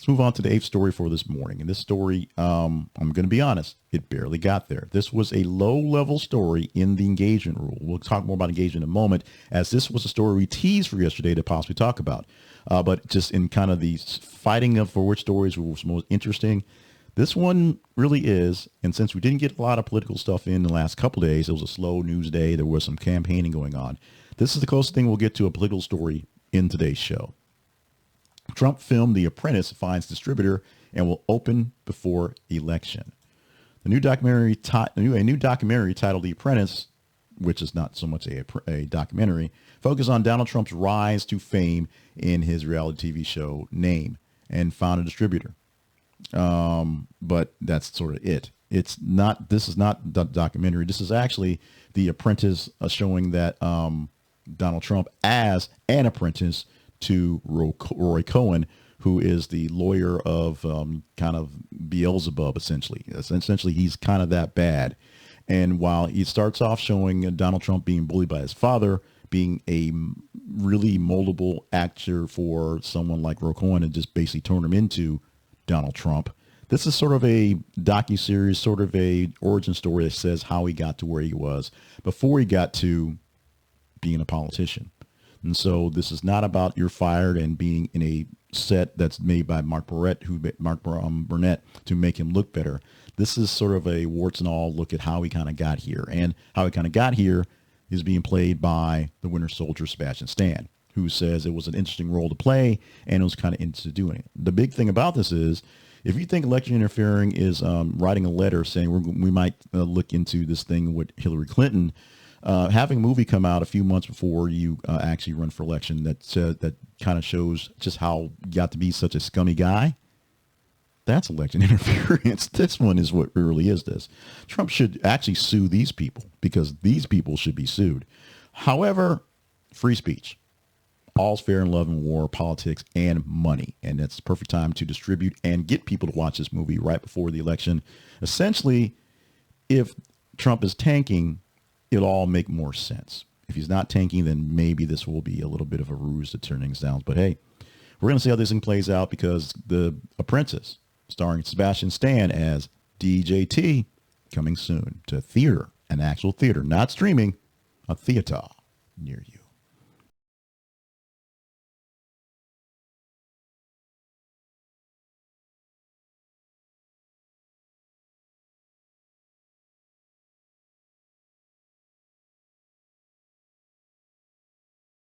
Let's move on to the eighth story for this morning. And this story, I'm going to be honest, it barely got there. This was a low-level story in the engagement rule. We'll talk more about engagement in a moment, as this was a story we teased for yesterday to possibly talk about. But just in kind of the fighting of for which stories were most interesting, this one really is. And since we didn't get a lot of political stuff in the last couple of days, it was a slow news day. There was some campaigning going on. This is the closest thing we'll get to a political story in today's show. Trump film The Apprentice finds distributor and will open before election. A new documentary titled The Apprentice, which is not so much a documentary, focuses on Donald Trump's rise to fame in his reality TV show Name and found a distributor. But that's sort of it. This is not the documentary. This is actually The Apprentice, showing that Donald Trump as an apprentice to Roy Cohen, who is the lawyer of kind of Beelzebub, essentially. Essentially, he's kind of that bad. And while he starts off showing Donald Trump being bullied by his father, being a really moldable actor for someone like Roy Cohen, and just basically turn him into Donald Trump, this is sort of a docuseries, sort of a origin story that says how he got to where he was before he got to being a politician. And so this is not about you're fired and being in a set that's made by Mark Burnett to make him look better. This is sort of a warts and all look at how he kind of got here. And how he kind of got here is being played by the Winter Soldier, Sebastian Stan, who says it was an interesting role to play and was kind of into doing it. The big thing about this is, if you think election interfering is writing a letter saying we might look into this thing with Hillary Clinton, having a movie come out a few months before you actually run for election that kind of shows just how you got to be such a scummy guy, that's election interference. This one is what really is this. Trump should actually sue these people, because these people should be sued. However, free speech. All's fair in love and war, politics, and money. And that's the perfect time to distribute and get people to watch this movie right before the election. Essentially, if Trump is tanking, it'll all make more sense. If he's not tanking, then maybe this will be a little bit of a ruse to turn things down. But hey, we're going to see how this thing plays out, because The Apprentice, starring Sebastian Stan as DJT, coming soon to theater, an actual theater, not streaming, a theater near you.